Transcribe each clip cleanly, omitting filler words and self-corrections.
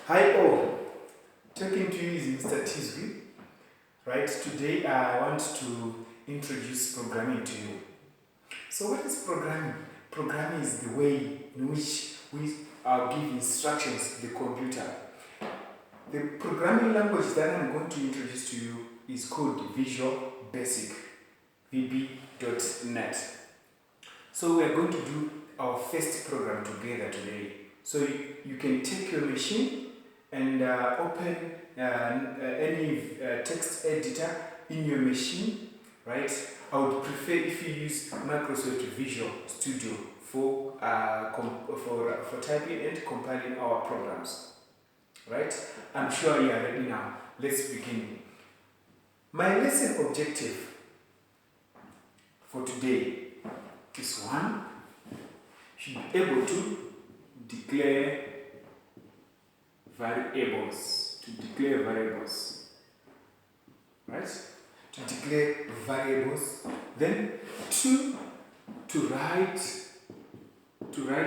Hi all, talking to you is Mr. Tizwi. Right, today I want to introduce programming to you. So what is programming? Programming is the way in which we give instructions to the computer. The programming language that I'm going to introduce to you is called Visual Basic, VB.NET. So we are going to do our first program together today. So you can take your machine and open any text editor in your machine, right? I would prefer if you use Microsoft Visual Studio for typing and compiling our programs, right? I'm sure you are ready now. Let's begin. My lesson objective for today is one, you should be able to declare variables, right? To declare variables. Then two, to write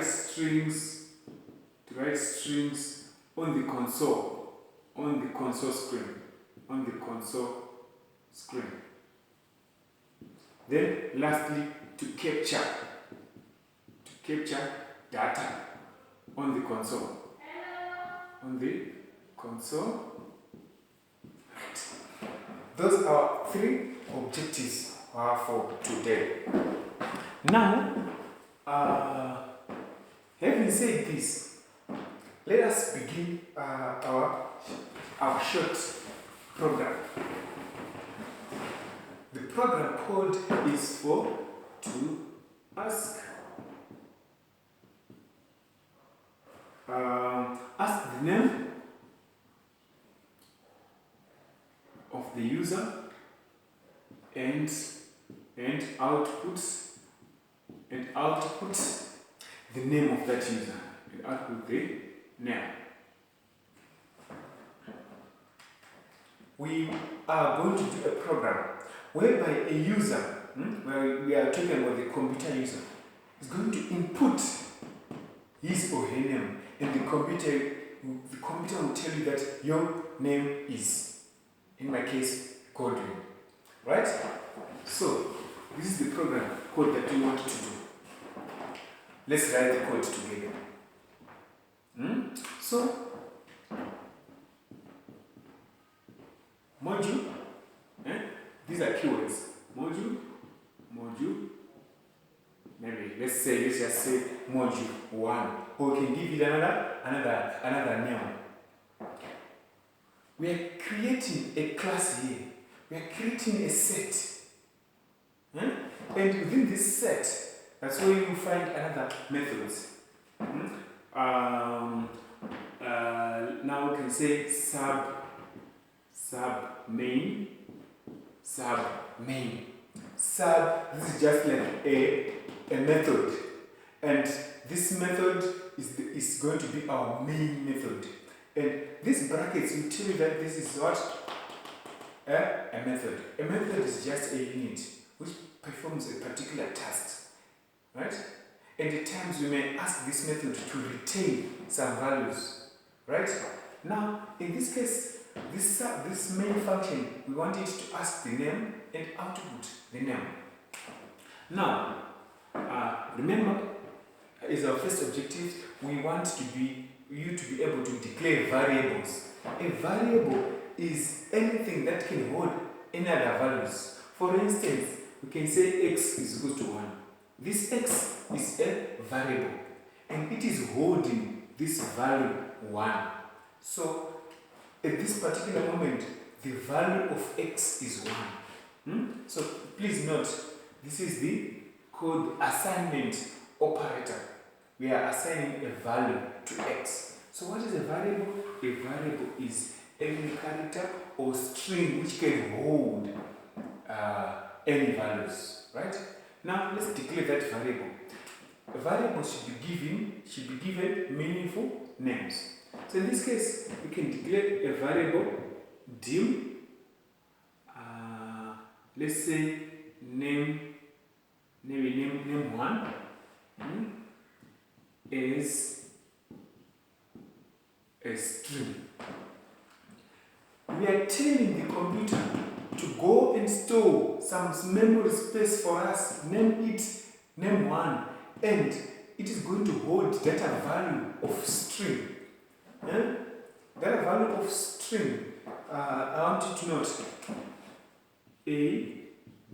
strings on the console screen. Then lastly, to capture data on the console. Right. Those are three objectives for today. Now, having said this, let us begin our short program. The program code is to ask the name of the user and output the name of that user and output the name. We are going to do a program whereby a user, where we are talking about the computer user, is going to input his or her name, and the computer will tell you that your name is, in my case, Godwin. Right? So, this is the program code that we want to do. Let's write the code together. So, module, these are keywords. Module, maybe let's just say module 1, or we can give it another name. We are creating a class here. We are creating a set. And within this set, that's where you find another methods. Now we can say sub main. Sub, this is just like a method. And this method is going to be our main method. And these brackets will tell you that this is what? A method. A method is just a unit which performs a particular task. Right? And at times we may ask this method to retain some values. Right? Now, in this case, this main function, we want it to ask the name and output the name. Now, remember, as our first objective, we want you to be able to declare variables. A variable is anything that can hold any other values. For instance, we can say x is equal to 1. This x is a variable, and it is holding this value 1. So, at this particular moment, the value of x is 1. So, please note, this is the code assignment operator. We are assigning a value to x. So what is a variable? A variable is any character or string which can hold any values, right? Now let's declare that variable. A variable should be given meaningful names. So in this case, we can declare a variable dim. Let's say name 1 is a a string. We are telling the computer to go and store some memory space for us, name 1, and it is going to hold data value of string. Data value of string, I want you to note A,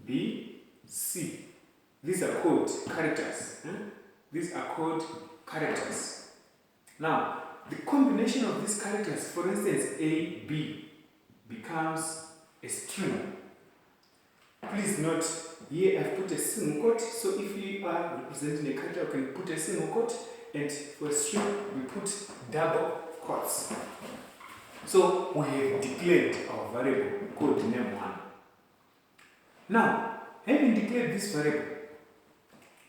B, C. These are called characters. These are called characters. Now, the combination of these characters, for instance, A, B, becomes a string. Please note, here I've put a single quote, so if you are representing a character, you can put a single quote, and for a string, we put double quotes. So we have declared our variable called name1. Now, having declared this variable,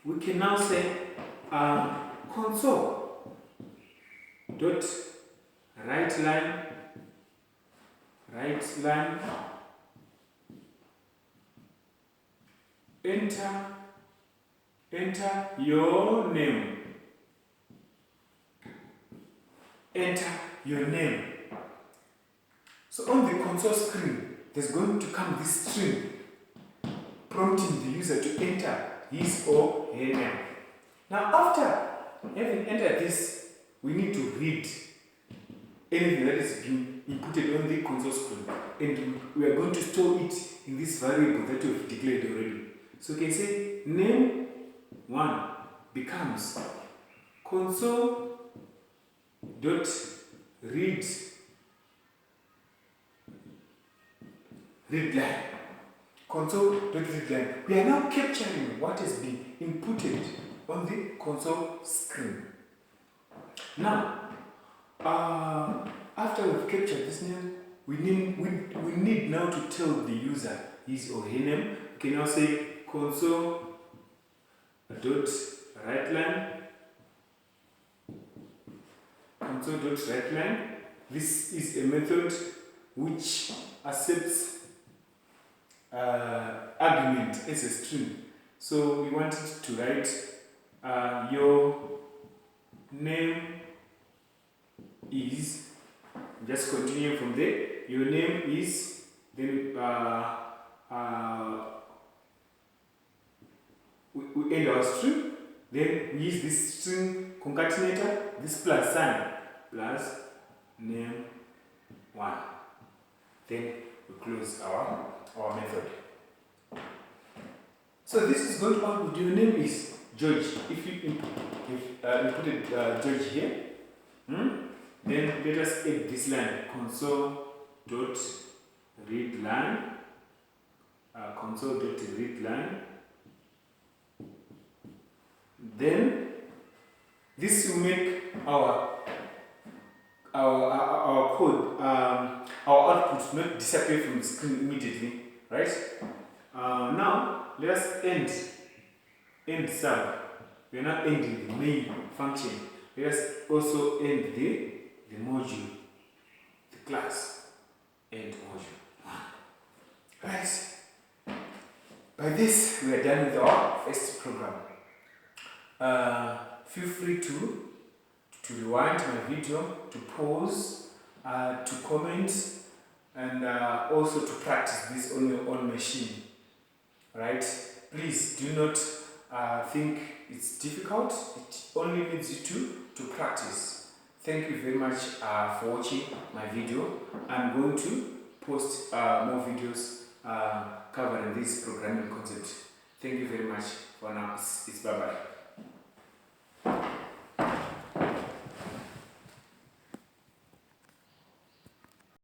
we can now say console dot write line enter your name. Enter your name. So on the console screen, there's going to come this string prompting the user to enter his or her name. Now after having entered this, we need to read anything that is being inputted on the console screen, and we are going to store it in this variable that we've declared already. So we can say name1 becomes console dot read line. Console.readline. We are now capturing what has been inputted on the console screen. Now, after we've captured this name, we need now to tell the user his or her name. We can now say console.writeLine. Console.writeLine. This is a method which accepts argument as a string. So we want it to write your name is, just continue from there, your name is, then we end our string, then we use this string concatenator, this plus sign, plus name 1. Then we close our method. So this is going to output your name is George. If you inputted George here, then let us add this line, console.readLine, console.readLine. Then this will make our code, our output not disappear from the screen immediately, right? Now let us end sub. We are not ending the main function. Let us also end the module, the class, end module. Right. By this, we are done with our first program. Feel free to rewind my video, to pause, to comment, and also to practice this on your own machine. Right? Please do not think it's difficult. It only needs you to practice. Thank you very much for watching my video. I'm going to post more videos covering this programming concept. Thank you very much for now. It's bye-bye.